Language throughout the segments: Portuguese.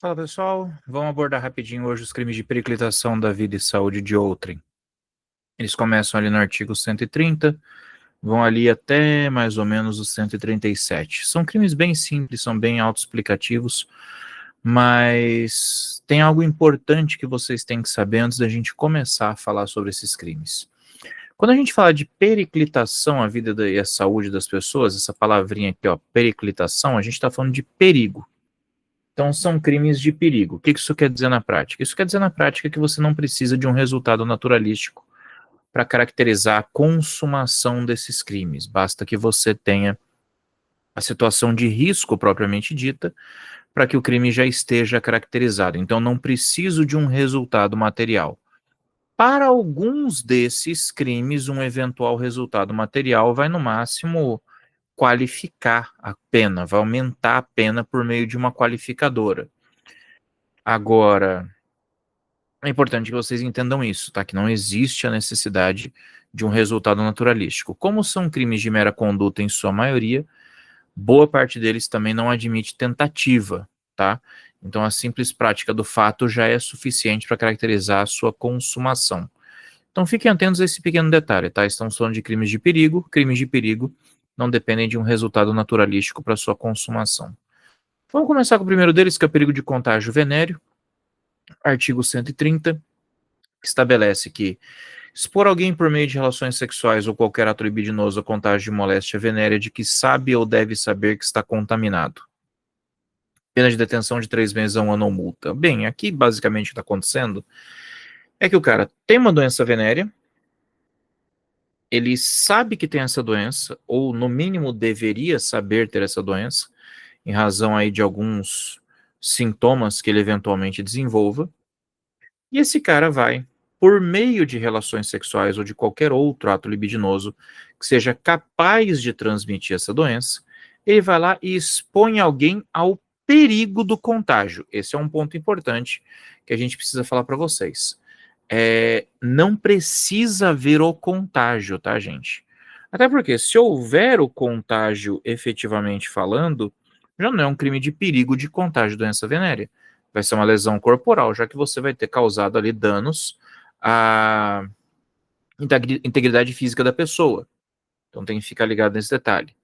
Fala pessoal, vamos abordar rapidinho hoje os crimes de periclitação da vida e saúde de outrem. Eles começam ali no artigo 130, vão ali até mais ou menos o 137. São crimes bem simples, são bem autoexplicativos, mas tem algo importante que vocês têm que saber antes da gente começar a falar sobre esses crimes. Quando a gente fala de periclitação à vida e à saúde das pessoas, essa palavrinha aqui, ó, periclitação, a gente está falando de perigo. Então, são crimes de perigo. O que isso quer dizer na prática? Isso quer dizer na prática que você não precisa de um resultado naturalístico para caracterizar a consumação desses crimes. Basta que você tenha a situação de risco propriamente dita para que o crime já esteja caracterizado. Então, não preciso de um resultado material. Para alguns desses crimes, um eventual resultado material vai, no máximo, qualificar a pena, vai aumentar a pena por meio de uma qualificadora. Agora, é importante que vocês entendam isso, tá? Que não existe a necessidade de um resultado naturalístico. Como são crimes de mera conduta em sua maioria, boa parte deles também não admite tentativa, tá? Então a simples prática do fato já é suficiente para caracterizar a sua consumação. Então fiquem atentos a esse pequeno detalhe, tá? Estamos falando de crimes de perigo não dependem de um resultado naturalístico para sua consumação. Vamos começar com o primeiro deles, que é o perigo de contágio venéreo, artigo 130. Estabelece que expor alguém por meio de relações sexuais ou qualquer ato libidinoso a contágio de moléstia venérea de que sabe ou deve saber que está contaminado. Pena de detenção de 3 meses a 1 ano ou multa. Bem, aqui basicamente o que está acontecendo é que o cara tem uma doença venérea, ele sabe que tem essa doença, ou no mínimo deveria saber ter essa doença, em razão aí de alguns sintomas que ele eventualmente desenvolva, e esse cara vai, por meio de relações sexuais ou de qualquer outro ato libidinoso que seja capaz de transmitir essa doença, ele vai lá e expõe alguém ao perigo do contágio. Esse é um ponto importante que a gente precisa falar para vocês. Não precisa haver o contágio, tá, gente? Até porque, se houver o contágio efetivamente falando, já não é um crime de perigo de contágio de doença venérea. Vai ser uma lesão corporal, já que você vai ter causado ali danos à integridade física da pessoa. Então tem que ficar ligado nesse detalhe.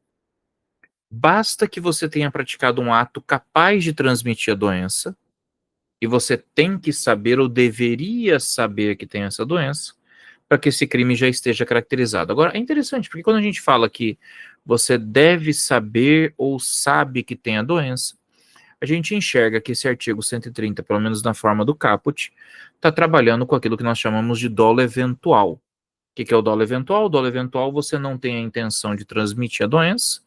Basta que você tenha praticado um ato capaz de transmitir a doença, e você tem que saber ou deveria saber que tem essa doença, para que esse crime já esteja caracterizado. Agora, é interessante, porque quando a gente fala que você deve saber ou sabe que tem a doença, a gente enxerga que esse artigo 130, pelo menos na forma do caput, está trabalhando com aquilo que nós chamamos de dolo eventual. O que é o dolo eventual? O dolo eventual, você não tem a intenção de transmitir a doença,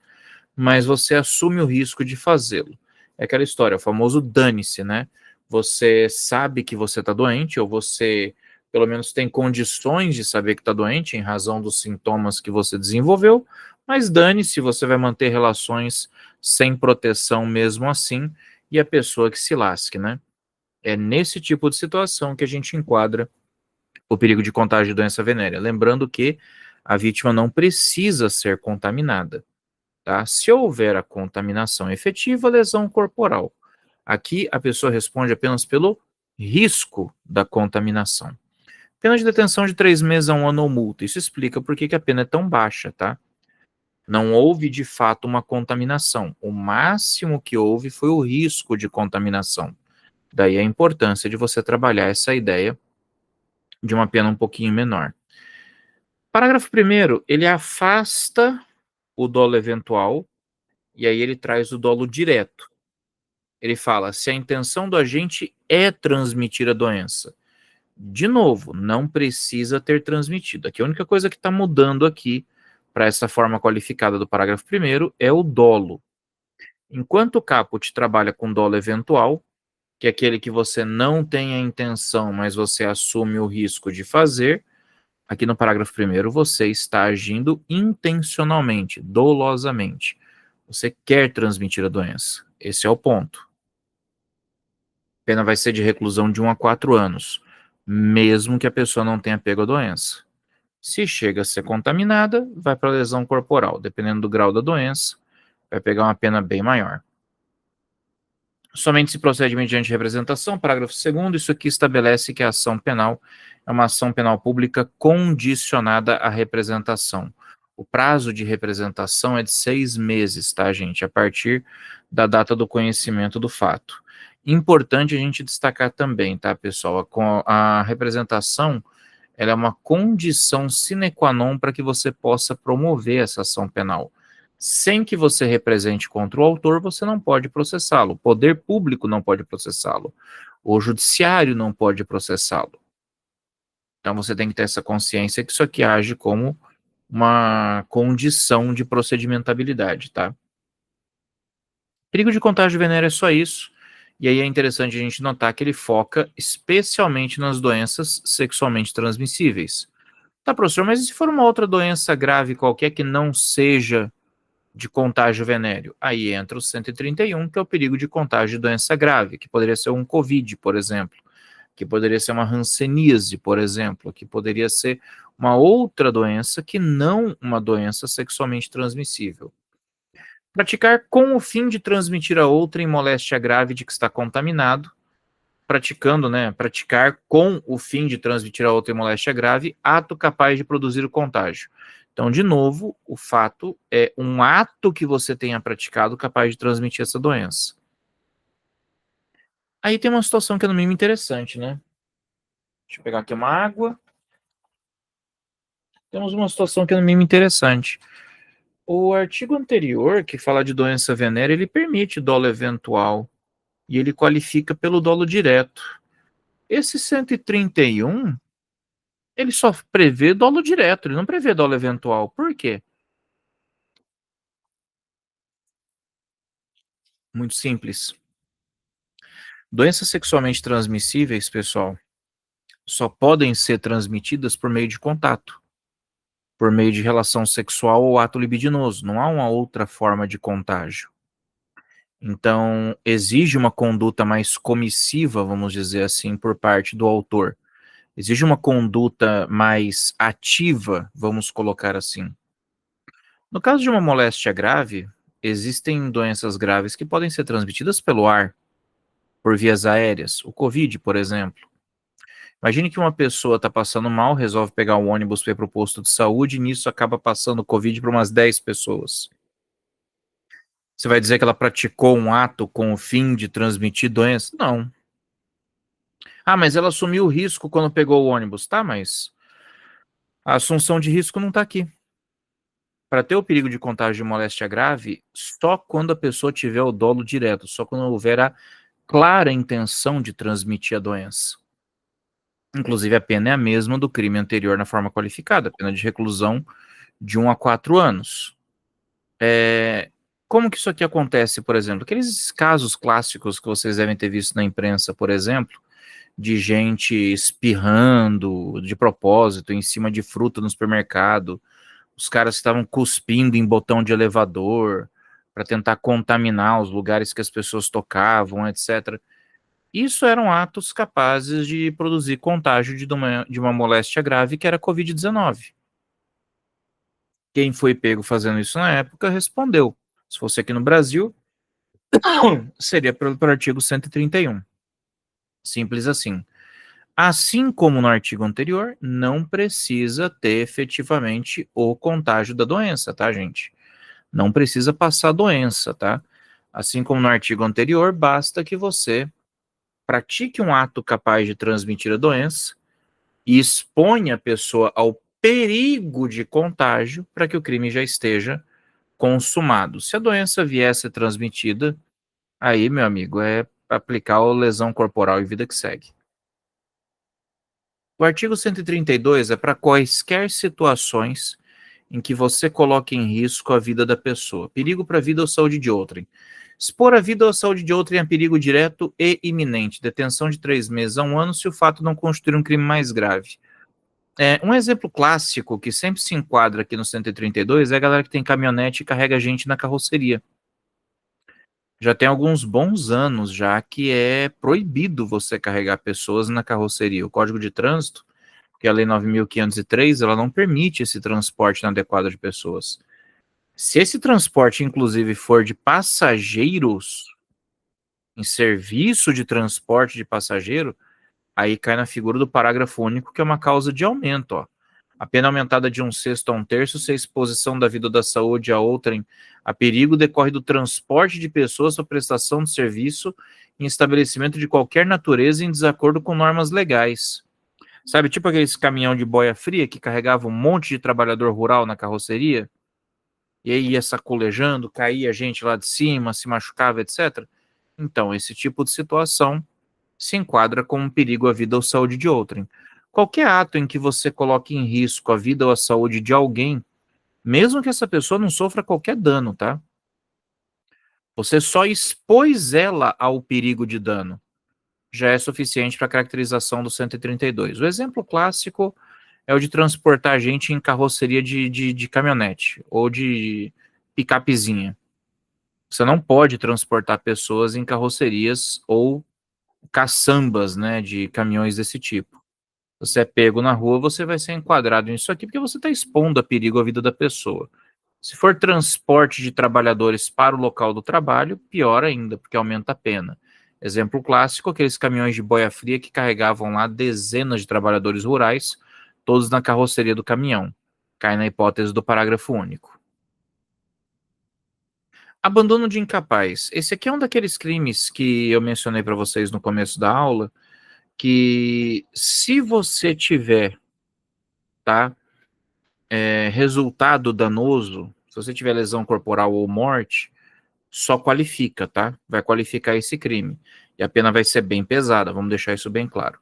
mas você assume o risco de fazê-lo. É aquela história, o famoso dane-se, né? Você sabe que você está doente, ou você pelo menos tem condições de saber que está doente em razão dos sintomas que você desenvolveu, mas dane-se, você vai manter relações sem proteção mesmo assim, e a pessoa que se lasque, né? É nesse tipo de situação que a gente enquadra o perigo de contágio de doença venérea. Lembrando que a vítima não precisa ser contaminada, tá? Se houver a contaminação efetiva, lesão corporal. Aqui a pessoa responde apenas pelo risco da contaminação. Pena de detenção de 3 meses a 1 ano ou multa. Isso explica por que a pena é tão baixa, tá? Não houve de fato uma contaminação. O máximo que houve foi o risco de contaminação. Daí a importância de você trabalhar essa ideia de uma pena um pouquinho menor. Parágrafo 1º, ele afasta o dolo eventual e aí ele traz o dolo direto. Ele fala, se a intenção do agente é transmitir a doença. De novo, não precisa ter transmitido. Aqui a única coisa que está mudando aqui para essa forma qualificada do parágrafo 1º é o dolo. Enquanto o caput trabalha com dolo eventual, que é aquele que você não tem a intenção, mas você assume o risco de fazer, aqui no parágrafo 1º você está agindo intencionalmente, dolosamente. Você quer transmitir a doença. Esse é o ponto. A pena vai ser de reclusão de 1 a 4 anos, mesmo que a pessoa não tenha pego a doença. Se chega a ser contaminada, vai para lesão corporal. Dependendo do grau da doença, vai pegar uma pena bem maior. Somente se procede mediante representação, parágrafo 2º, isso aqui estabelece que a ação penal é uma ação penal pública condicionada à representação. O prazo de representação é de 6 meses, tá, gente? A partir da data do conhecimento do fato. Importante a gente destacar também, tá, pessoal? A representação, ela é uma condição sine qua non para que você possa promover essa ação penal. Sem que você represente contra o autor, você não pode processá-lo. O poder público não pode processá-lo. O judiciário não pode processá-lo. Então você tem que ter essa consciência que isso aqui age como uma condição de procedimentabilidade, tá? Perigo de contágio venérea é só isso. E aí é interessante a gente notar que ele foca especialmente nas doenças sexualmente transmissíveis. Tá, professor, mas e se for uma outra doença grave qualquer que não seja de contágio venéreo? Aí entra o 131, que é o perigo de contágio de doença grave, que poderia ser um Covid, por exemplo, que poderia ser uma hanseníase, por exemplo, que poderia ser uma outra doença que não uma doença sexualmente transmissível. Praticar com o fim de transmitir a outra em moléstia grave de que está contaminado, praticar com o fim de transmitir a outra em moléstia grave, ato capaz de produzir o contágio. Então, de novo, o fato é um ato que você tenha praticado capaz de transmitir essa doença. Aí tem uma situação que é no mínimo interessante, né? Deixa eu pegar aqui uma água. Temos uma situação que é no mínimo interessante. O artigo anterior, que fala de doença venérea, ele permite dolo eventual e ele qualifica pelo dolo direto. Esse 131, ele só prevê dolo direto, ele não prevê dolo eventual. Por quê? Muito simples. Doenças sexualmente transmissíveis, pessoal, só podem ser transmitidas por meio de contato, por meio de relação sexual ou ato libidinoso. Não há uma outra forma de contágio. Então, exige uma conduta mais comissiva, vamos dizer assim, por parte do autor. Exige uma conduta mais ativa, vamos colocar assim. No caso de uma moléstia grave, existem doenças graves que podem ser transmitidas pelo ar, por vias aéreas. O Covid, por exemplo. Imagine que uma pessoa está passando mal, resolve pegar um ônibus para ir para o posto de saúde e nisso acaba passando Covid para umas 10 pessoas. Você vai dizer que ela praticou um ato com o fim de transmitir doença? Não. Ah, mas ela assumiu o risco quando pegou o ônibus. Tá, mas a assunção de risco não está aqui. Para ter o perigo de contágio de moléstia grave, só quando a pessoa tiver o dolo direto, só quando houver a clara intenção de transmitir a doença. Inclusive, a pena é a mesma do crime anterior na forma qualificada, pena de reclusão de 1 a 4 anos. Como que isso aqui acontece, por exemplo? Aqueles casos clássicos que vocês devem ter visto na imprensa, por exemplo, de gente espirrando de propósito em cima de fruta no supermercado, os caras estavam cuspindo em botão de elevador para tentar contaminar os lugares que as pessoas tocavam, etc. Isso eram atos capazes de produzir contágio de uma moléstia grave que era a Covid-19. Quem foi pego fazendo isso na época respondeu. Se fosse aqui no Brasil, seria pelo artigo 131. Simples assim. Assim como no artigo anterior, não precisa ter efetivamente o contágio da doença, tá, gente? Não precisa passar doença, tá? Assim como no artigo anterior, basta que você pratique um ato capaz de transmitir a doença e exponha a pessoa ao perigo de contágio para que o crime já esteja consumado. Se a doença vier a ser transmitida, aí, meu amigo, é aplicar a lesão corporal e vida que segue. O artigo 132 é para quaisquer situações em que você coloque em risco a vida da pessoa. Perigo para a vida ou saúde de outrem. Expor a vida ou a saúde de outrem a perigo direto e iminente. Detenção de 3 meses a 1 ano se o fato não constituir um crime mais grave. Um exemplo clássico que sempre se enquadra aqui no 132 é a galera que tem caminhonete e carrega gente na carroceria. Já tem alguns bons anos já que é proibido você carregar pessoas na carroceria. O Código de Trânsito, que é a Lei 9.503, ela não permite esse transporte inadequado de pessoas. Se esse transporte, inclusive, for de passageiros, em serviço de transporte de passageiro, aí cai na figura do parágrafo único, que é uma causa de aumento, ó. A pena aumentada de 1/6 a 1/3 se a exposição da vida ou da saúde a outrem a perigo decorre do transporte de pessoas para prestação de serviço em estabelecimento de qualquer natureza em desacordo com normas legais. Sabe, tipo aqueles caminhão de boia fria que carregava um monte de trabalhador rural na carroceria? E aí ia sacolejando, caía gente lá de cima, se machucava, etc. Então, esse tipo de situação se enquadra como um perigo à vida ou saúde de outrem. Qualquer ato em que você coloque em risco a vida ou a saúde de alguém, mesmo que essa pessoa não sofra qualquer dano, tá? Você só expôs ela ao perigo de dano. Já é suficiente para a caracterização do 132. O exemplo clássico é o de transportar gente em carroceria de caminhonete ou de picapezinha. Você não pode transportar pessoas em carrocerias ou caçambas, né, de caminhões desse tipo. Você é pego na rua, você vai ser enquadrado nisso aqui porque você está expondo a perigo a vida da pessoa. Se for transporte de trabalhadores para o local do trabalho, pior ainda, porque aumenta a pena. Exemplo clássico, aqueles caminhões de boia fria que carregavam lá dezenas de trabalhadores rurais, todos na carroceria do caminhão. Cai na hipótese do parágrafo único. Abandono de incapaz. Esse aqui é um daqueles crimes que eu mencionei para vocês no começo da aula, que se você tiver, tá, resultado danoso, se você tiver lesão corporal ou morte, só qualifica, tá? Vai qualificar esse crime. E a pena vai ser bem pesada, vamos deixar isso bem claro.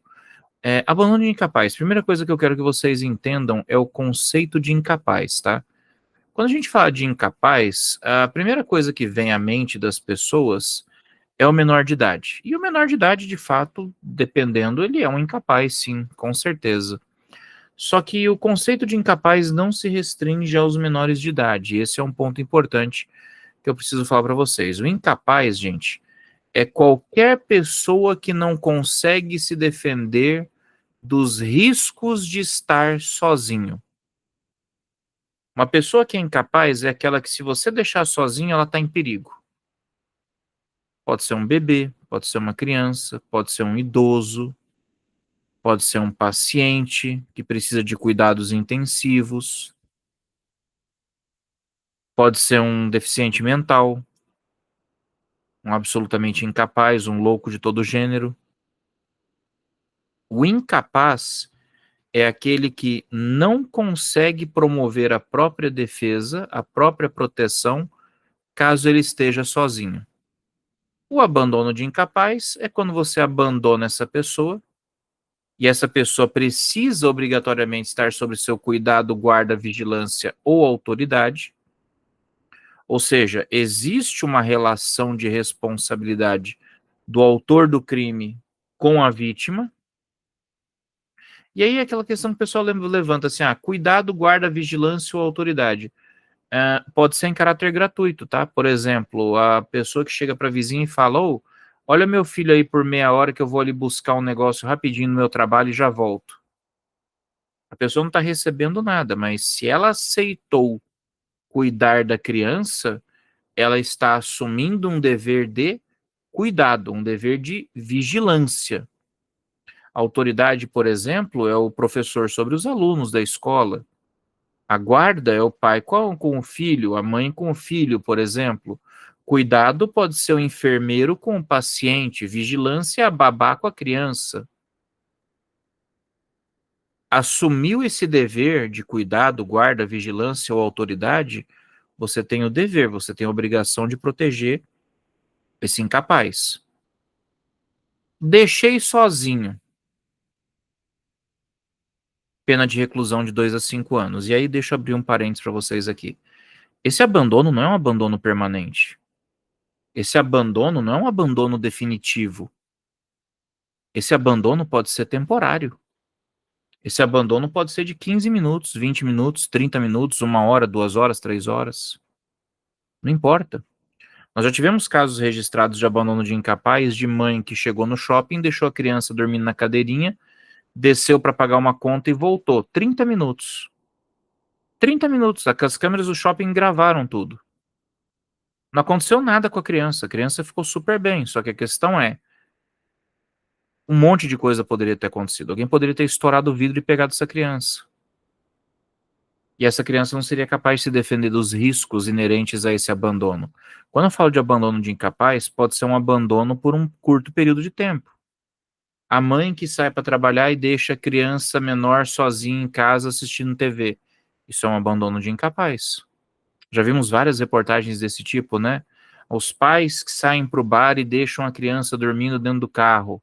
Abandono de incapaz. Primeira coisa que eu quero que vocês entendam é o conceito de incapaz, tá? Quando a gente fala de incapaz, a primeira coisa que vem à mente das pessoas é o menor de idade. E o menor de idade, de fato, dependendo, ele é um incapaz, sim, com certeza. Só que o conceito de incapaz não se restringe aos menores de idade. Esse é um ponto importante que eu preciso falar para vocês. O incapaz, gente, é qualquer pessoa que não consegue se defender dos riscos de estar sozinho. Uma pessoa que é incapaz é aquela que, se você deixar sozinha, ela está em perigo. Pode ser um bebê, pode ser uma criança, pode ser um idoso, pode ser um paciente que precisa de cuidados intensivos, pode ser um deficiente mental, um absolutamente incapaz, um louco de todo gênero. O incapaz é aquele que não consegue promover a própria defesa, a própria proteção, caso ele esteja sozinho. O abandono de incapaz é quando você abandona essa pessoa e essa pessoa precisa obrigatoriamente estar sob seu cuidado, guarda, vigilância ou autoridade. Ou seja, existe uma relação de responsabilidade do autor do crime com a vítima. E aí aquela questão que o pessoal levanta assim, cuidado, guarda, vigilância ou autoridade. Pode ser em caráter gratuito, tá? Por exemplo, a pessoa que chega para a vizinha e fala, olha meu filho aí por meia hora que eu vou ali buscar um negócio rapidinho no meu trabalho e já volto. A pessoa não está recebendo nada, mas se ela aceitou cuidar da criança, ela está assumindo um dever de cuidado, um dever de vigilância. A autoridade, por exemplo, é o professor sobre os alunos da escola. A guarda é o pai com o filho, a mãe com o filho, por exemplo. Cuidado pode ser o enfermeiro com o paciente, vigilância é a babá com a criança. Assumiu esse dever de cuidado, guarda, vigilância ou autoridade, você tem o dever, você tem a obrigação de proteger esse incapaz. Deixei sozinho. Pena de reclusão de 2 a 5 anos. E aí deixa eu abrir um parênteses para vocês aqui. Esse abandono não é um abandono permanente. Esse abandono não é um abandono definitivo. Esse abandono pode ser temporário. Esse abandono pode ser de 15 minutos, 20 minutos, 30 minutos, 1 hora, 2 horas, 3 horas. Não importa. Nós já tivemos casos registrados de abandono de incapaz, de mãe que chegou no shopping, deixou a criança dormindo na cadeirinha, desceu para pagar uma conta e voltou. 30 minutos. 30 minutos. As câmeras do shopping gravaram tudo. Não aconteceu nada com a criança ficou super bem, só que a questão é, um monte de coisa poderia ter acontecido. Alguém poderia ter estourado o vidro e pegado essa criança. E essa criança não seria capaz de se defender dos riscos inerentes a esse abandono. Quando eu falo de abandono de incapaz, pode ser um abandono por um curto período de tempo. A mãe que sai para trabalhar e deixa a criança menor sozinha em casa assistindo TV. Isso é um abandono de incapaz. Já vimos várias reportagens desse tipo, né? Os pais que saem para o bar e deixam a criança dormindo dentro do carro.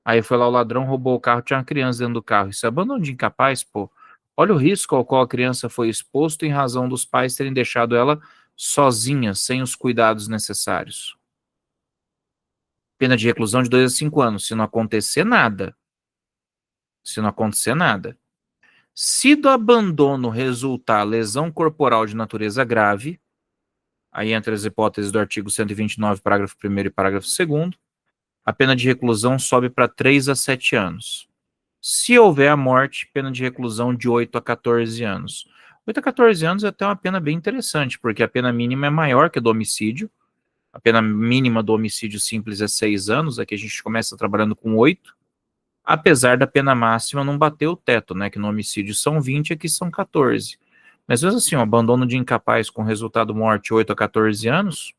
Aí foi lá o ladrão, roubou o carro, tinha uma criança dentro do carro. Isso é abandono de incapaz, pô. Olha o risco ao qual a criança foi exposto em razão dos pais terem deixado ela sozinha, sem os cuidados necessários. Pena de reclusão de 2 a 5 anos, se não acontecer nada. Se não acontecer nada. Se do abandono resultar lesão corporal de natureza grave, aí entre as hipóteses do artigo 129, parágrafo 1º e parágrafo 2º, a pena de reclusão sobe para 3 a 7 anos. Se houver a morte, pena de reclusão de 8 a 14 anos. 8 a 14 anos é até uma pena bem interessante, porque a pena mínima é maior que a do homicídio. A pena mínima do homicídio simples é 6 anos, aqui a gente começa trabalhando com 8, apesar da pena máxima não bater o teto, né? Que no homicídio são 20, aqui são 14. Mas mesmo assim, o abandono de incapaz com resultado morte 8 a 14 anos,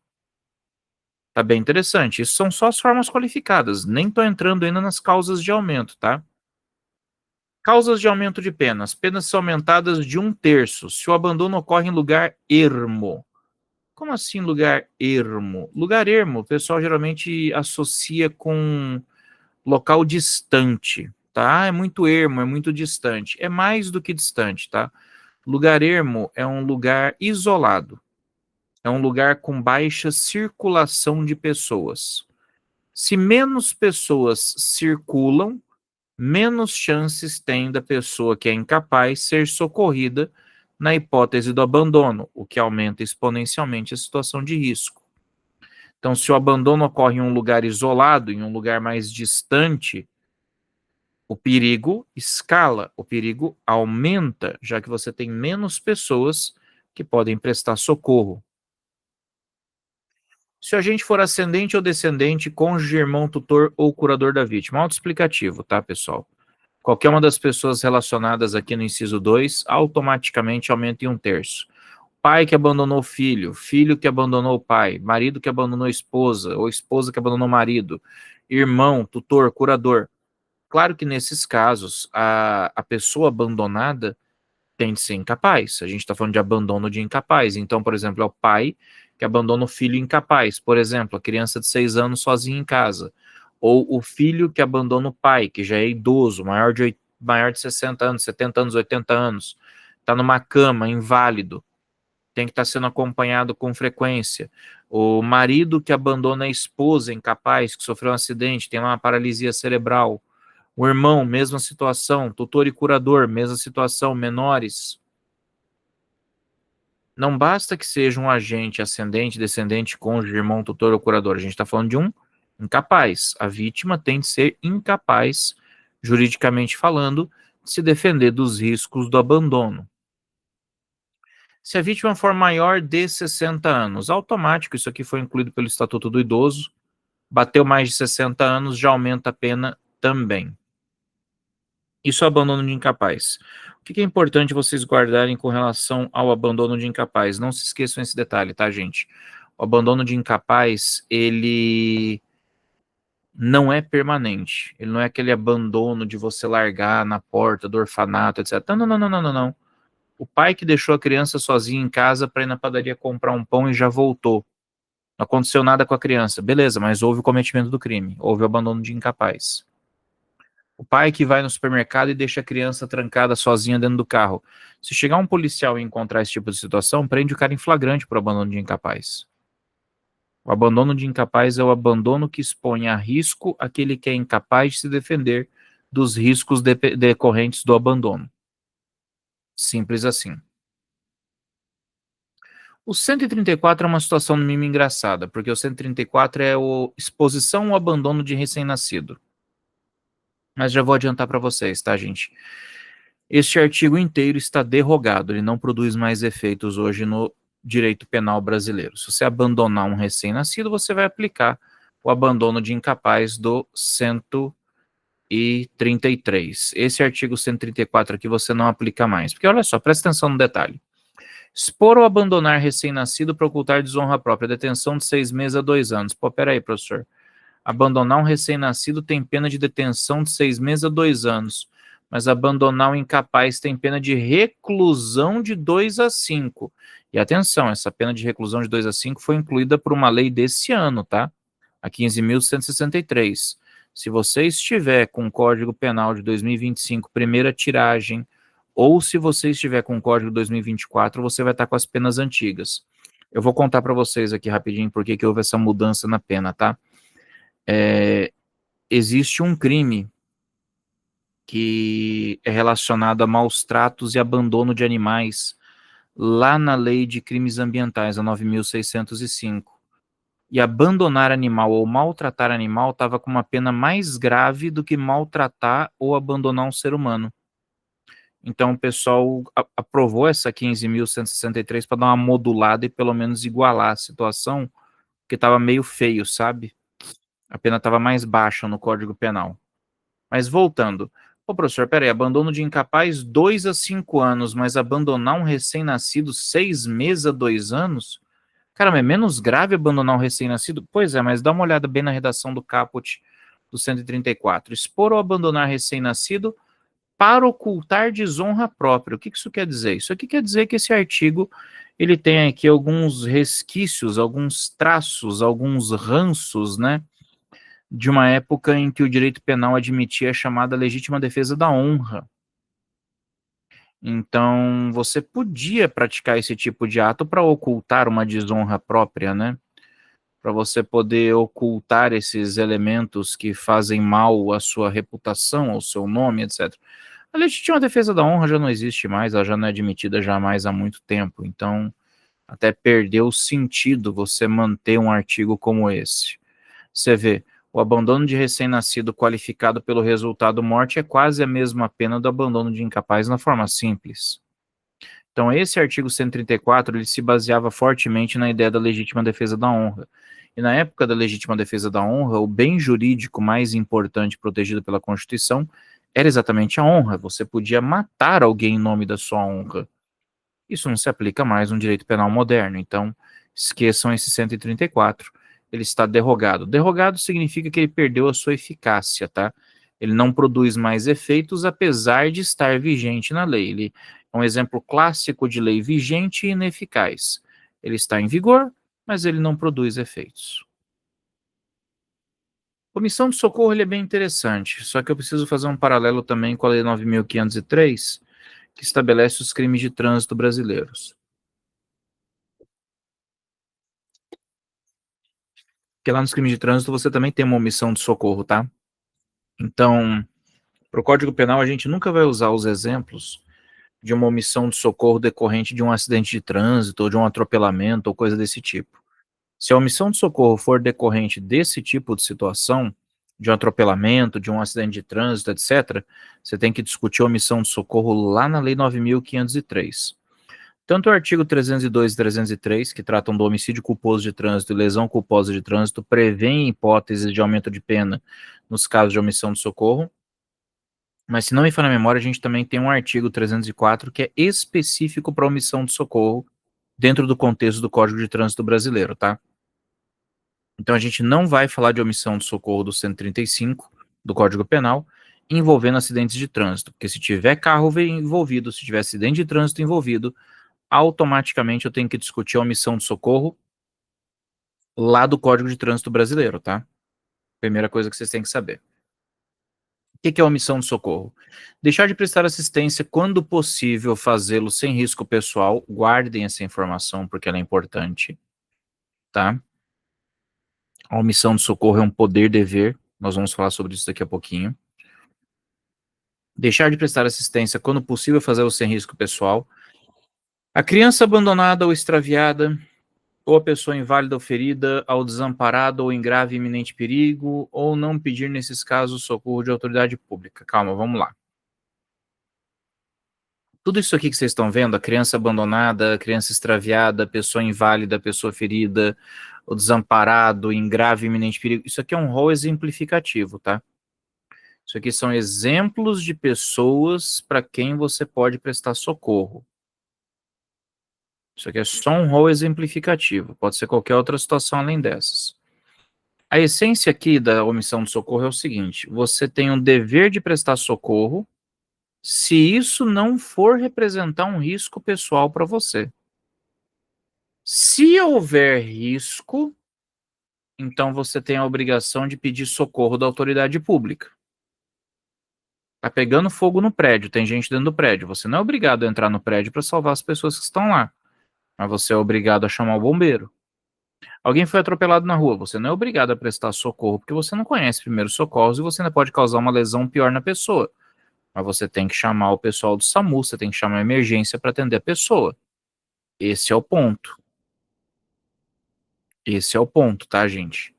tá bem interessante. Isso são só as formas qualificadas, nem tô entrando ainda nas causas de aumento, tá? Causas de aumento de penas. Penas são aumentadas de 1/3 se o abandono ocorre em lugar ermo. Como assim lugar ermo? Lugar ermo, o pessoal geralmente associa com local distante, tá? É muito ermo, é muito distante. É mais do que distante, tá? Lugar ermo é um lugar isolado. É um lugar com baixa circulação de pessoas. Se menos pessoas circulam, menos chances tem da pessoa que é incapaz ser socorrida na hipótese do abandono, o que aumenta exponencialmente a situação de risco. Então, se o abandono ocorre em um lugar isolado, em um lugar mais distante, o perigo escala, o perigo aumenta, já que você tem menos pessoas que podem prestar socorro. Se o agente for ascendente ou descendente, cônjuge, irmão, tutor ou curador da vítima. Autoexplicativo, tá, pessoal? Qualquer uma das pessoas relacionadas aqui no inciso 2 automaticamente aumenta em 1/3. Pai que abandonou o filho, filho que abandonou o pai, marido que abandonou a esposa, ou esposa que abandonou o marido, irmão, tutor, curador. Claro que nesses casos, a pessoa abandonada tem de ser incapaz. A gente está falando de abandono de incapaz. Então, por exemplo, é o pai que abandona o filho incapaz. Por exemplo, a criança de 6 anos sozinha em casa. Ou o filho que abandona o pai, que já é idoso, maior de 60 anos, 70 anos, 80 anos. Está numa cama, inválido. Tem que estar sendo acompanhado com frequência. O marido que abandona a esposa incapaz, que sofreu um acidente, tem uma paralisia cerebral. O irmão, mesma situação. Tutor e curador, mesma situação. Menores. Não basta que seja um agente ascendente, descendente, cônjuge, irmão, tutor ou curador. A gente está falando de um incapaz. A vítima tem de ser incapaz, juridicamente falando, de se defender dos riscos do abandono. Se a vítima for maior de 60 anos, automático, isso aqui foi incluído pelo Estatuto do Idoso, bateu mais de 60 anos, já aumenta a pena também. Isso é abandono de incapaz. O que é importante vocês guardarem com relação ao abandono de incapaz? Não se esqueçam esse detalhe, tá, gente? O abandono de incapaz, ele não é permanente. Ele não é aquele abandono de você largar na porta do orfanato, etc. Não, não, não, não, não, não. O pai que deixou a criança sozinha em casa para ir na padaria comprar um pão e já voltou. Não aconteceu nada com a criança. Beleza, mas houve o cometimento do crime. Houve o abandono de incapaz. O pai que vai no supermercado e deixa a criança trancada sozinha dentro do carro. Se chegar um policial e encontrar esse tipo de situação, prende o cara em flagrante por abandono de incapaz. O abandono de incapaz é o abandono que expõe a risco aquele que é incapaz de se defender dos riscos decorrentes do abandono. Simples assim. O 134 é uma situação no mínimo engraçada, porque o 134 é o exposição ao abandono de recém-nascido. Mas já vou adiantar para vocês, tá, gente? Este artigo inteiro está derrogado, ele não produz mais efeitos hoje no direito penal brasileiro. Se você abandonar um recém-nascido, você vai aplicar o abandono de incapaz do 133. Esse artigo 134 aqui você não aplica mais. Porque olha só, presta atenção no detalhe. Expor ou abandonar recém-nascido para ocultar desonra própria, detenção de 6 meses a 2 anos. Pô, peraí, professor. Abandonar um recém-nascido tem pena de detenção de 6 meses a 2 anos. Mas abandonar um incapaz tem pena de reclusão de 2 a 5. E atenção, essa pena de reclusão de 2 a 5 foi incluída por uma lei desse ano, tá? A 15.163. Se você estiver com o Código Penal de 2025, primeira tiragem, ou se você estiver com o Código 2024, você vai estar com as penas antigas. Eu vou contar para vocês aqui rapidinho por que houve essa mudança na pena, tá? Existe um crime que é relacionado a maus tratos e abandono de animais lá na Lei de Crimes Ambientais, a 9.605. E abandonar animal ou maltratar animal estava com uma pena mais grave do que maltratar ou abandonar um ser humano. Então o pessoal aprovou essa 15.163 para dar uma modulada e pelo menos igualar a situação, que estava meio feio, sabe? A pena estava mais baixa no Código Penal. Mas voltando. Ô, professor, peraí, abandono de incapaz 2 a 5 anos, mas abandonar um recém-nascido 6 meses a 2 anos? Caramba, é menos grave abandonar um recém-nascido? Pois é, mas dá uma olhada bem na redação do caput do 134. Expor ou abandonar recém-nascido para ocultar desonra própria. O que isso quer dizer? Isso aqui quer dizer que esse artigo ele tem aqui alguns resquícios, alguns traços, alguns ranços, né? De uma época em que o direito penal admitia a chamada legítima defesa da honra. Então, você podia praticar esse tipo de ato para ocultar uma desonra própria, né? Para você poder ocultar esses elementos que fazem mal à sua reputação, ao seu nome, etc. A legítima defesa da honra já não existe mais, ela já não é admitida jamais há muito tempo. Então, até perdeu o sentido você manter um artigo como esse. Você vê, o abandono de recém-nascido qualificado pelo resultado morte é quase a mesma pena do abandono de incapaz na forma simples. Então, esse artigo 134, ele se baseava fortemente na ideia da legítima defesa da honra. E na época da legítima defesa da honra, o bem jurídico mais importante protegido pela Constituição era exatamente a honra. Você podia matar alguém em nome da sua honra. Isso não se aplica mais no direito penal moderno. Então, esqueçam esse 134. Ele está derrogado. Derrogado significa que ele perdeu a sua eficácia, tá? Ele não produz mais efeitos, apesar de estar vigente na lei. Ele é um exemplo clássico de lei vigente e ineficaz. Ele está em vigor, mas ele não produz efeitos. Omissão de socorro ele é bem interessante, só que eu preciso fazer um paralelo também com a Lei 9.503, que estabelece os crimes de trânsito brasileiros. Porque lá nos crimes de trânsito você também tem uma omissão de socorro, tá? Então, para o Código Penal, a gente nunca vai usar os exemplos de uma omissão de socorro decorrente de um acidente de trânsito, ou de um atropelamento, ou coisa desse tipo. Se a omissão de socorro for decorrente desse tipo de situação, de um atropelamento, de um acidente de trânsito, etc., você tem que discutir a omissão de socorro lá na Lei 9.503. Tanto o artigo 302 e 303, que tratam do homicídio culposo de trânsito e lesão culposa de trânsito, prevêem hipóteses de aumento de pena nos casos de omissão de socorro. Mas se não me falha a memória, a gente também tem um artigo 304 que é específico para omissão de socorro dentro do contexto do Código de Trânsito brasileiro, tá? Então a gente não vai falar de omissão de socorro do 135 do Código Penal envolvendo acidentes de trânsito, porque se tiver carro envolvido, se tiver acidente de trânsito envolvido, automaticamente eu tenho que discutir a omissão de socorro lá do Código de Trânsito brasileiro, tá? Primeira coisa que vocês têm que saber. O que é omissão de socorro? Deixar de prestar assistência quando possível, fazê-lo sem risco pessoal. Guardem essa informação porque ela é importante, tá? A omissão de socorro é um poder-dever. Nós vamos falar sobre isso daqui a pouquinho. Deixar de prestar assistência quando possível, fazê-lo sem risco pessoal. A criança abandonada ou extraviada, ou a pessoa inválida ou ferida, ao desamparado ou em grave e iminente perigo, ou não pedir, nesses casos, socorro de autoridade pública. Calma, vamos lá. Tudo isso aqui que vocês estão vendo, a criança abandonada, a criança extraviada, a pessoa inválida, a pessoa ferida, o desamparado, em grave e iminente perigo, isso aqui é um rol exemplificativo, tá? Isso aqui são exemplos de pessoas para quem você pode prestar socorro. Isso aqui é só um rol exemplificativo, pode ser qualquer outra situação além dessas. A essência aqui da omissão de socorro é o seguinte: você tem um dever de prestar socorro se isso não for representar um risco pessoal para você. Se houver risco, então você tem a obrigação de pedir socorro da autoridade pública. Tá pegando fogo no prédio, tem gente dentro do prédio. Você não é obrigado a entrar no prédio para salvar as pessoas que estão lá, mas você é obrigado a chamar o bombeiro. Alguém foi atropelado na rua, você não é obrigado a prestar socorro porque você não conhece primeiros socorros e você ainda pode causar uma lesão pior na pessoa. Mas você tem que chamar o pessoal do SAMU, você tem que chamar a emergência para atender a pessoa. Esse é o ponto. Esse é o ponto, tá, gente?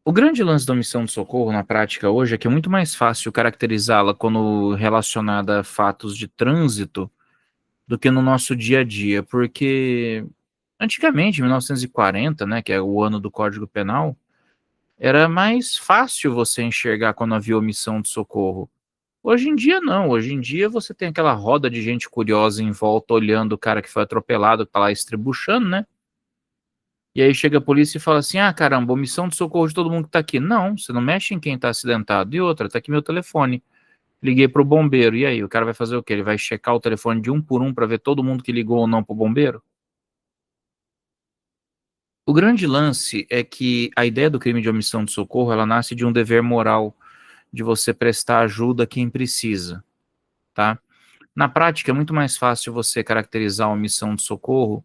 O grande lance da omissão de socorro na prática hoje é que é muito mais fácil caracterizá-la quando relacionada a fatos de trânsito do que no nosso dia a dia, porque antigamente, em 1940, né, que é o ano do Código Penal, era mais fácil você enxergar quando havia omissão de socorro. Hoje em dia não, hoje em dia você tem aquela roda de gente curiosa em volta olhando o cara que foi atropelado, que tá lá estribuchando, né? E aí chega a polícia e fala assim: ah, caramba, omissão de socorro de todo mundo que tá aqui. Não, você não mexe em quem tá acidentado. E outra, tá aqui meu telefone. Liguei pro bombeiro. E aí, o cara vai fazer o quê? Ele vai checar o telefone de um por um para ver todo mundo que ligou ou não pro bombeiro? O grande lance é que a ideia do crime de omissão de socorro, ela nasce de um dever moral de você prestar ajuda a quem precisa, tá? Na prática, é muito mais fácil você caracterizar a omissão de socorro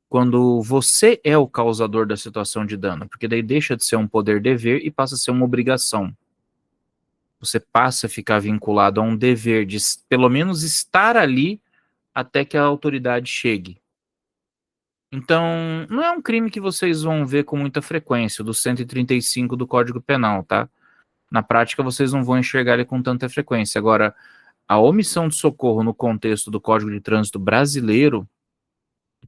quando você é o causador da situação de dano, porque daí deixa de ser um poder-dever e passa a ser uma obrigação. Você passa a ficar vinculado a um dever de pelo menos estar ali até que a autoridade chegue. Então, não é um crime que vocês vão ver com muita frequência, do 135 do Código Penal, tá? Na prática, vocês não vão enxergar ele com tanta frequência. Agora, a omissão de socorro no contexto do Código de Trânsito brasileiro,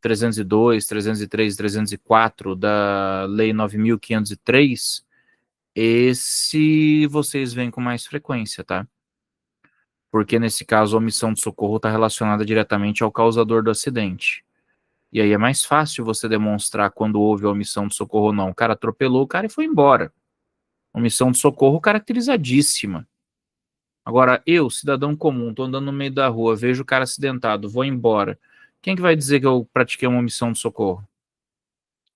302, 303 e 304 da Lei 9.503, esse vocês veem com mais frequência, tá? Porque nesse caso a omissão de socorro está relacionada diretamente ao causador do acidente. E aí é mais fácil você demonstrar quando houve a omissão de socorro ou não. O cara atropelou o cara e foi embora. Omissão de socorro caracterizadíssima. Agora, eu, cidadão comum, tô andando no meio da rua, vejo o cara acidentado, vou embora. Quem que vai dizer que eu pratiquei uma omissão de socorro?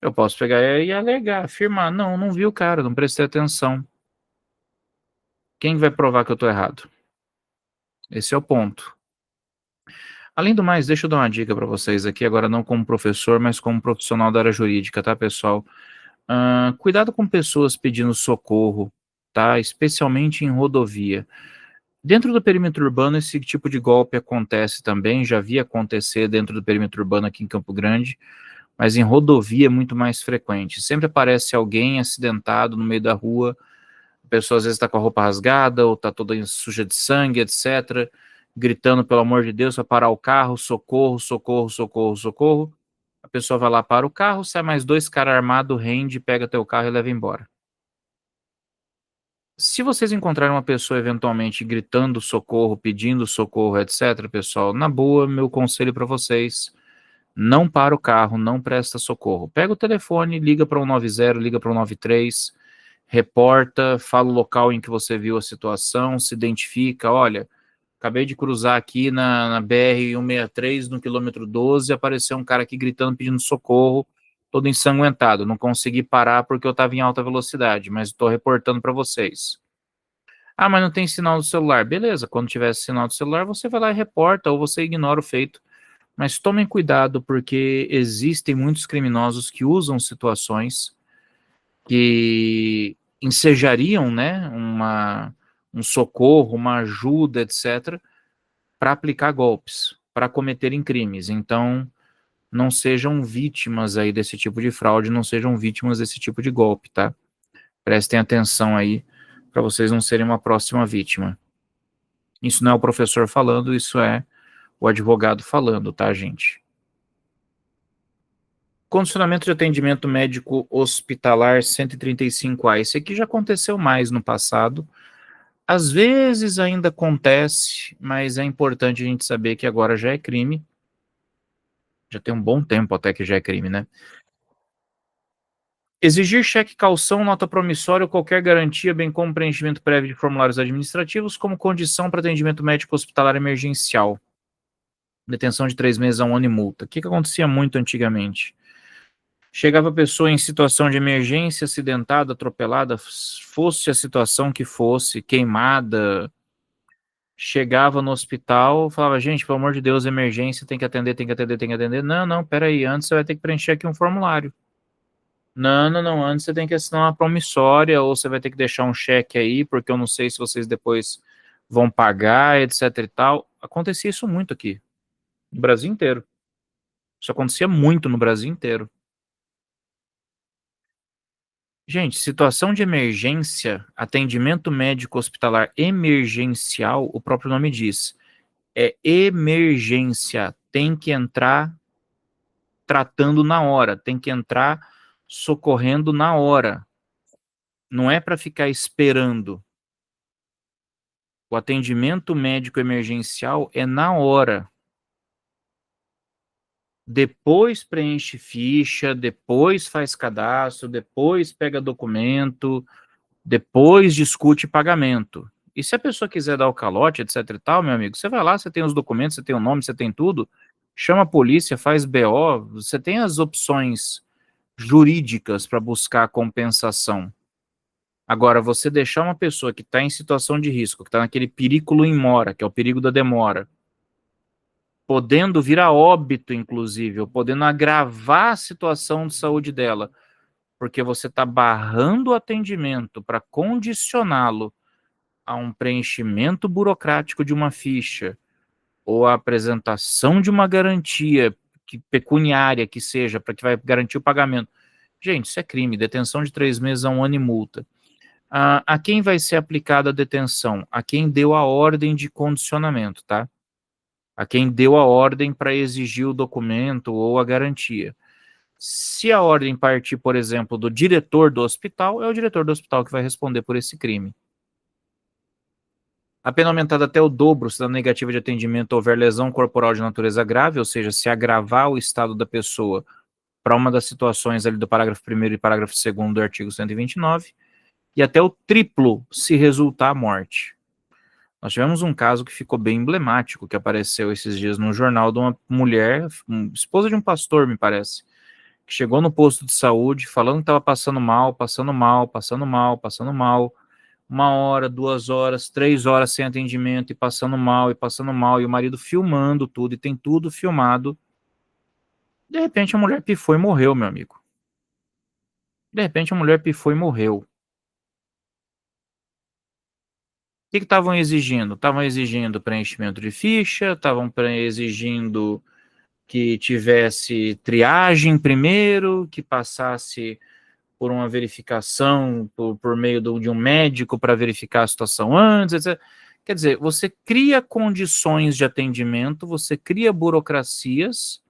Eu posso pegar e alegar, afirmar, não, não vi o cara, não prestei atenção. Quem vai provar que eu tô errado? Esse é o ponto. Além do mais, deixa eu dar uma dica para vocês aqui, agora não como professor, mas como profissional da área jurídica, tá, pessoal? Cuidado com pessoas pedindo socorro, tá? Especialmente em rodovia. Dentro do perímetro urbano, esse tipo de golpe acontece também, já vi acontecer dentro do perímetro urbano aqui em Campo Grande, mas em rodovia é muito mais frequente. Sempre aparece alguém acidentado no meio da rua, a pessoa às vezes está com a roupa rasgada ou está toda suja de sangue, etc., gritando, pelo amor de Deus, para parar o carro, socorro, socorro, socorro, socorro. A pessoa vai lá, para o carro, sai mais dois caras armados, rende, pega teu carro e leva embora. Se vocês encontrarem uma pessoa eventualmente gritando socorro, pedindo socorro, etc., pessoal, na boa, meu conselho para vocês, não para o carro, não presta socorro. Pega o telefone, liga para o 190, liga para o 193, reporta, fala o local em que você viu a situação, se identifica, olha, acabei de cruzar aqui na BR-163, no quilômetro 12, apareceu um cara aqui gritando, pedindo socorro, todo ensanguentado. Não consegui parar porque eu estava em alta velocidade, mas estou reportando para vocês. Ah, mas não tem sinal do celular. Beleza, quando tiver sinal do celular, você vai lá e reporta ou você ignora o feito. Mas tomem cuidado, porque existem muitos criminosos que usam situações que ensejariam, né, um socorro, uma ajuda, etc., para aplicar golpes, para cometerem crimes. Então, não sejam vítimas aí desse tipo de fraude, não sejam vítimas desse tipo de golpe, tá? Prestem atenção aí para vocês não serem uma próxima vítima. Isso não é o professor falando, isso é o advogado falando, tá, gente? Condicionamento de atendimento médico hospitalar 135A. Esse aqui já aconteceu mais no passado. Às vezes ainda acontece, mas é importante a gente saber que agora já é crime. Já tem um bom tempo até que já é crime, né? Exigir cheque calção, nota promissória ou qualquer garantia, bem como preenchimento prévio de formulários administrativos, como condição para atendimento médico hospitalar emergencial. Detenção de 3 meses a 1 ano e multa. O que acontecia muito antigamente? Chegava a pessoa em situação de emergência, acidentada, atropelada, fosse a situação que fosse, queimada, chegava no hospital, falava, gente, pelo amor de Deus, emergência, tem que atender, tem que atender, tem que atender. Não, não, peraí, antes você vai ter que preencher aqui um formulário. Não, não, não, antes você tem que assinar uma promissória, ou você vai ter que deixar um cheque aí, porque eu não sei se vocês depois vão pagar, etc e tal. Acontecia isso muito aqui, no Brasil inteiro. Isso acontecia muito no Brasil inteiro. Gente, situação de emergência, atendimento médico hospitalar emergencial, o próprio nome diz, é emergência, tem que entrar tratando na hora, tem que entrar socorrendo na hora. Não é para ficar esperando. O atendimento médico emergencial é na hora. Depois preenche ficha, depois faz cadastro, depois pega documento, depois discute pagamento. E se a pessoa quiser dar o calote, etc e tal, meu amigo, você vai lá, você tem os documentos, você tem o nome, você tem tudo, chama a polícia, faz BO, você tem as opções jurídicas para buscar a compensação. Agora, você deixar uma pessoa que está em situação de risco, que está naquele perigo em mora, que é o perigo da demora, podendo vir a óbito, inclusive, ou podendo agravar a situação de saúde dela, porque você está barrando o atendimento para condicioná-lo a um preenchimento burocrático de uma ficha, ou a apresentação de uma garantia pecuniária que seja, para que vai garantir o pagamento. Gente, isso é crime, detenção de 3 meses a 1 ano e multa. A quem vai ser aplicada a detenção? A quem deu a ordem de condicionamento, tá? A quem deu a ordem para exigir o documento ou a garantia. Se a ordem partir, por exemplo, do diretor do hospital, é o diretor do hospital que vai responder por esse crime. A pena aumentada até o dobro se da negativa de atendimento houver lesão corporal de natureza grave, ou seja, se agravar o estado da pessoa para uma das situações ali do parágrafo 1º e parágrafo 2º do artigo 129, e até o triplo se resultar a morte. Nós tivemos um caso que ficou bem emblemático, que apareceu esses dias no jornal de uma mulher, esposa de um pastor, me parece, que chegou no posto de saúde falando que estava passando mal, passando mal, passando mal, passando mal, 1 hora, 2 horas, 3 horas sem atendimento e passando mal, e o marido filmando tudo, e tem tudo filmado. De repente a mulher pifou e morreu, meu amigo. De repente a mulher pifou e morreu. O que estavam exigindo? Estavam exigindo preenchimento de ficha, estavam exigindo que tivesse triagem primeiro, que passasse por uma verificação por meio de um médico para verificar a situação antes, etc. Quer dizer, você cria condições de atendimento, você cria burocracias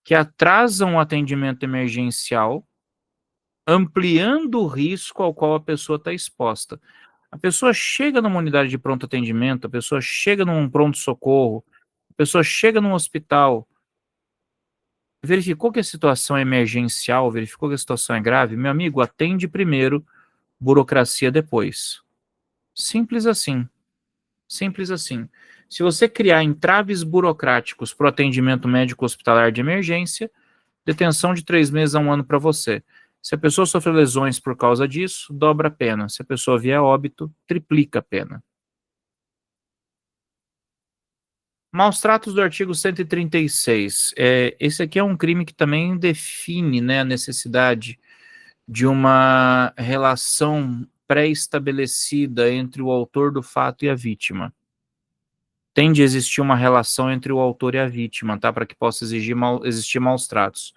que atrasam o atendimento emergencial, ampliando o risco ao qual a pessoa está exposta. A pessoa chega numa unidade de pronto atendimento, a pessoa chega num pronto-socorro, a pessoa chega num hospital, verificou que a situação é emergencial, verificou que a situação é grave, meu amigo, atende primeiro, burocracia depois. Simples assim. Simples assim. Se você criar entraves burocráticos para o atendimento médico hospitalar de emergência, detenção de 3 meses a 1 ano para você. Se a pessoa sofrer lesões por causa disso, dobra a pena. Se a pessoa vier a óbito, triplica a pena. Maus tratos do artigo 136. Esse aqui é um crime que também define, né, a necessidade de uma relação pré-estabelecida entre o autor do fato e a vítima. Tem de existir uma relação entre o autor e a vítima, tá? Para que possa existir maus tratos.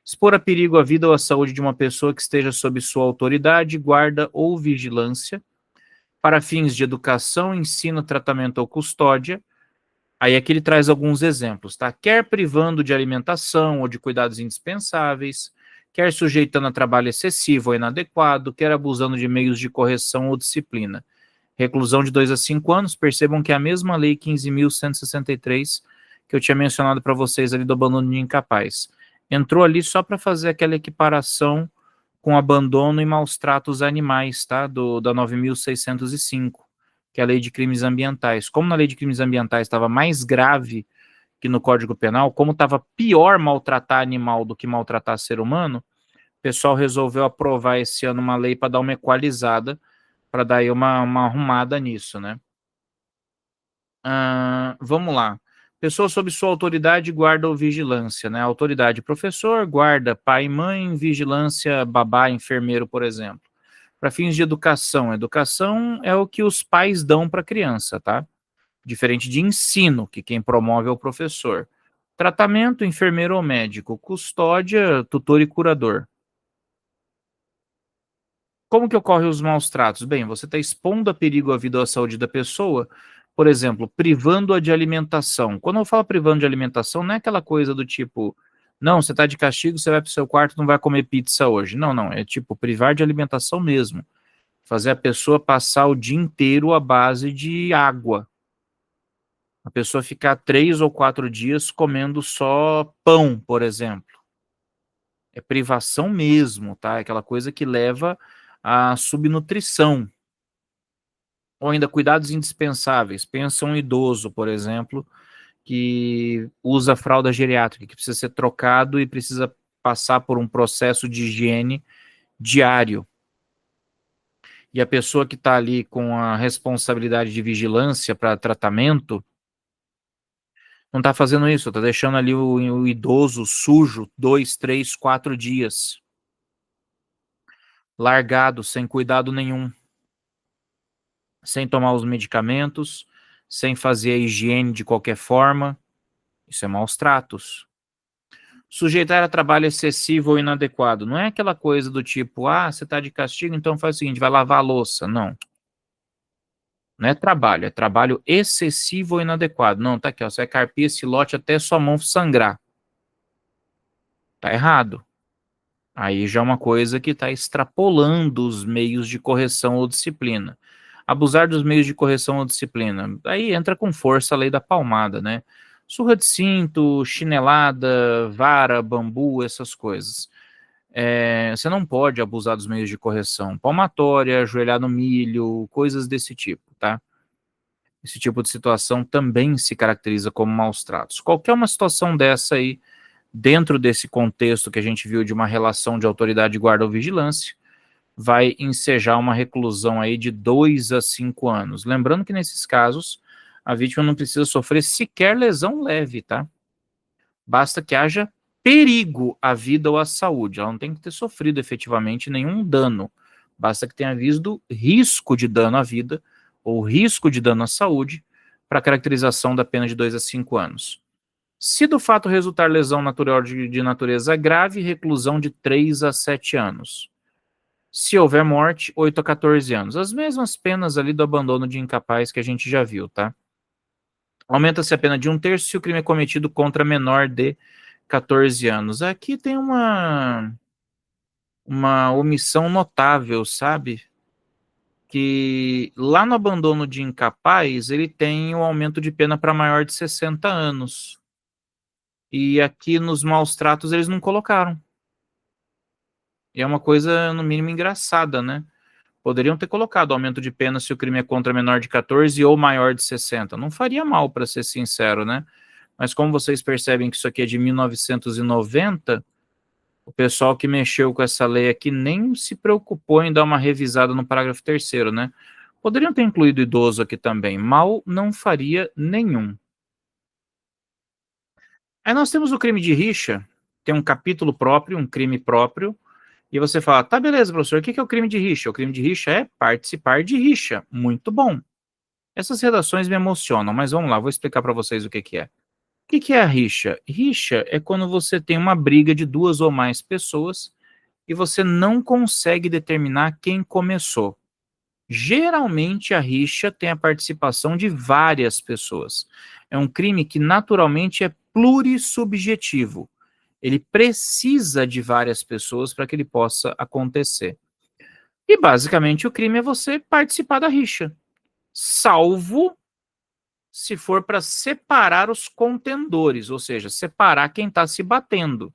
Expor a perigo a vida ou a saúde de uma pessoa que esteja sob sua autoridade, guarda ou vigilância, para fins de educação, ensino, tratamento ou custódia. Aí aqui ele traz alguns exemplos, tá? Quer privando de alimentação ou de cuidados indispensáveis, quer sujeitando a trabalho excessivo ou inadequado, quer abusando de meios de correção ou disciplina. Reclusão de 2 a 5 anos, percebam que é a mesma lei 15.163 que eu tinha mencionado para vocês ali do abandono de incapaz. Entrou ali só para fazer aquela equiparação com abandono e maus tratos animais, tá? Da 9.605, que é a lei de crimes ambientais. Como na lei de crimes ambientais estava mais grave que no Código Penal, como estava pior maltratar animal do que maltratar ser humano, o pessoal resolveu aprovar esse ano uma lei para dar uma equalizada, para dar aí uma arrumada nisso, né? Vamos lá. Pessoa sob sua autoridade, guarda ou vigilância, né? Autoridade, professor, guarda, pai e mãe, vigilância, babá, enfermeiro, por exemplo. Para fins de educação, educação é o que os pais dão para a criança, tá? Diferente de ensino, que quem promove é o professor. Tratamento, enfermeiro ou médico. Custódia, tutor e curador. Como que ocorrem os maus tratos? Bem, você está expondo a perigo a vida ou a saúde da pessoa, por exemplo, privando-a de alimentação. Quando eu falo privando de alimentação, não é aquela coisa do tipo, não, você está de castigo, você vai para o seu quarto e não vai comer pizza hoje. Não, não, é tipo privar de alimentação mesmo. Fazer a pessoa passar o dia inteiro à base de água. A pessoa ficar 3 ou 4 dias comendo só pão, por exemplo. É privação mesmo, tá? É aquela coisa que leva à subnutrição. Ou ainda cuidados indispensáveis. Pensa um idoso, por exemplo, que usa fralda geriátrica, que precisa ser trocado e precisa passar por um processo de higiene diário. E a pessoa que está ali com a responsabilidade de vigilância para tratamento não está fazendo isso, está deixando ali o idoso sujo 2, 3, 4 dias, largado, sem cuidado nenhum, sem tomar os medicamentos, sem fazer a higiene de qualquer forma. Isso é maus tratos. Sujeitar a trabalho excessivo ou inadequado. Não é aquela coisa do tipo, você está de castigo, então faz o seguinte, vai lavar a louça. Não. Não é trabalho excessivo ou inadequado. Não, tá aqui, ó, você vai carpir esse lote até sua mão sangrar. Tá errado. Aí já é uma coisa que está extrapolando os meios de correção ou disciplina. Abusar dos meios de correção ou disciplina. Aí entra com força a lei da palmada, né? Surra de cinto, chinelada, vara, bambu, essas coisas. Você não pode abusar dos meios de correção. Palmatória, ajoelhar no milho, coisas desse tipo, tá? Esse tipo de situação também se caracteriza como maus tratos. Qualquer uma situação dessa aí, dentro desse contexto que a gente viu de uma relação de autoridade, guarda ou vigilância, vai ensejar uma reclusão aí de 2 a 5 anos. Lembrando que nesses casos, a vítima não precisa sofrer sequer lesão leve, tá? Basta que haja perigo à vida ou à saúde. Ela não tem que ter sofrido efetivamente nenhum dano. Basta que tenha havido risco de dano à vida ou risco de dano à saúde para caracterização da pena de 2 a 5 anos. Se do fato resultar lesão natural de natureza grave, reclusão de 3 a 7 anos. Se houver morte, 8 a 14 anos. As mesmas penas ali do abandono de incapaz que a gente já viu, tá? Aumenta-se a pena de 1/3 se o crime é cometido contra menor de 14 anos. Aqui tem uma omissão notável, sabe? Que lá no abandono de incapaz, ele tem o aumento de pena para maior de 60 anos. E aqui nos maus tratos eles não colocaram. E é uma coisa, no mínimo, engraçada, né? Poderiam ter colocado aumento de pena se o crime é contra menor de 14 ou maior de 60. Não faria mal, para ser sincero, né? Mas como vocês percebem que isso aqui é de 1990, o pessoal que mexeu com essa lei aqui nem se preocupou em dar uma revisada no parágrafo 3º, né? Poderiam ter incluído idoso aqui também. Mal não faria nenhum. Aí nós temos o crime de rixa, tem um capítulo próprio, um crime próprio, e você fala, tá, beleza, professor, o que é o crime de rixa? O crime de rixa é participar de rixa. Muito bom. Essas redações me emocionam, mas vamos lá, vou explicar para vocês o que é. O que é a rixa? Rixa é quando você tem uma briga de 2 ou mais pessoas e você não consegue determinar quem começou. Geralmente a rixa tem a participação de várias pessoas. É um crime que naturalmente é plurissubjetivo. Ele precisa de várias pessoas para que ele possa acontecer. E basicamente o crime é você participar da rixa, salvo se for para separar os contendores, ou seja, separar quem está se batendo.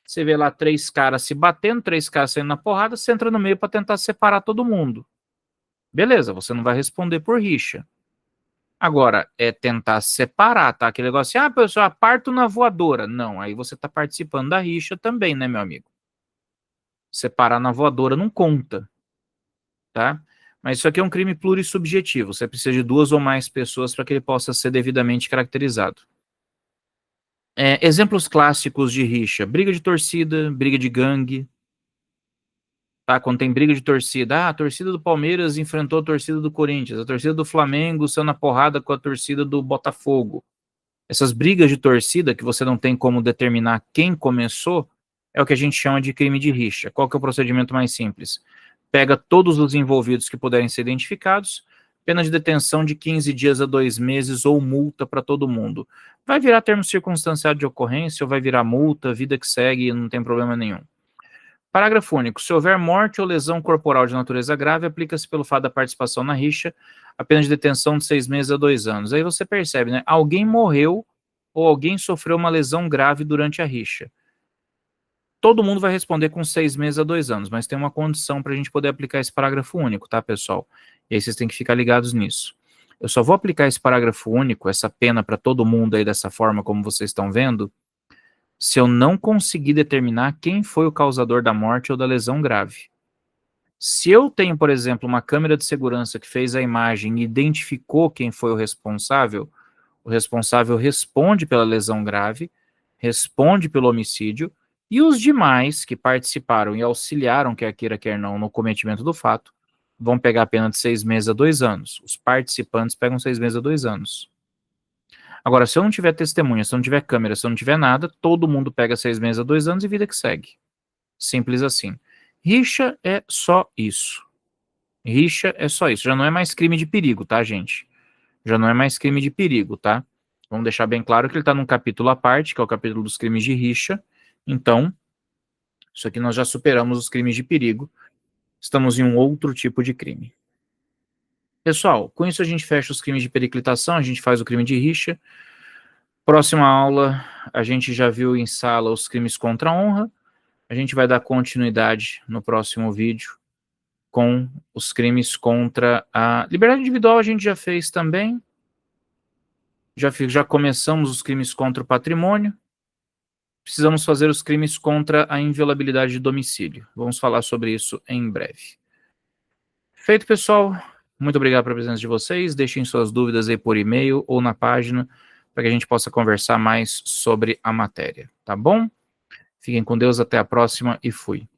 Você vê lá 3 caras se batendo, 3 caras saindo na porrada, você entra no meio para tentar separar todo mundo. Beleza, você não vai responder por rixa. Agora, é tentar separar, tá? Aquele negócio assim, pessoal, parto na voadora. Não, aí você tá participando da rixa também, né, meu amigo? Separar na voadora não conta, tá? Mas isso aqui é um crime plurissubjetivo. Você precisa de 2 ou mais pessoas para que ele possa ser devidamente caracterizado. Exemplos clássicos de rixa: briga de torcida, briga de gangue, tá? Quando tem briga de torcida, a torcida do Palmeiras enfrentou a torcida do Corinthians, a torcida do Flamengo saiu na porrada com a torcida do Botafogo. Essas brigas de torcida que você não tem como determinar quem começou, é o que a gente chama de crime de rixa. Qual que é o procedimento mais simples? Pega todos os envolvidos que puderem ser identificados, pena de detenção de 15 dias a 2 meses ou multa para todo mundo. Vai virar termo circunstanciado de ocorrência ou vai virar multa, vida que segue, não tem problema nenhum. Parágrafo único. Se houver morte ou lesão corporal de natureza grave, aplica-se pelo fato da participação na rixa a pena de detenção de 6 meses a 2 anos. Aí você percebe, né? Alguém morreu ou alguém sofreu uma lesão grave durante a rixa. Todo mundo vai responder com 6 meses a 2 anos, mas tem uma condição para a gente poder aplicar esse parágrafo único, tá, pessoal? E aí vocês têm que ficar ligados nisso. Eu só vou aplicar esse parágrafo único, essa pena para todo mundo aí dessa forma, como vocês estão vendo, se eu não conseguir determinar quem foi o causador da morte ou da lesão grave. Se eu tenho, por exemplo, uma câmera de segurança que fez a imagem e identificou quem foi o responsável responde pela lesão grave, responde pelo homicídio, e os demais que participaram e auxiliaram, quer queira, quer não, no cometimento do fato, vão pegar a pena de 6 meses a 2 anos. Os participantes pegam 6 meses a 2 anos. Agora, se eu não tiver testemunha, se eu não tiver câmera, se eu não tiver nada, todo mundo pega 6 meses a 2 anos e vida que segue. Simples assim. Rixa é só isso. Rixa é só isso. Já não é mais crime de perigo, tá, gente? Já não é mais crime de perigo, tá? Vamos deixar bem claro que ele está num capítulo à parte, que é o capítulo dos crimes de rixa. Então, isso aqui nós já superamos os crimes de perigo. Estamos em um outro tipo de crime. Pessoal, com isso a gente fecha os crimes de periclitação, a gente faz o crime de rixa. Próxima aula, a gente já viu em sala os crimes contra a honra. A gente vai dar continuidade no próximo vídeo com os crimes contra a liberdade individual, a gente já fez também. Já começamos os crimes contra o patrimônio. Precisamos fazer os crimes contra a inviolabilidade de domicílio. Vamos falar sobre isso em breve. Feito, pessoal. Muito obrigado pela presença de vocês. Deixem suas dúvidas aí por e-mail ou na página para que a gente possa conversar mais sobre a matéria, tá bom? Fiquem com Deus, até a próxima e fui.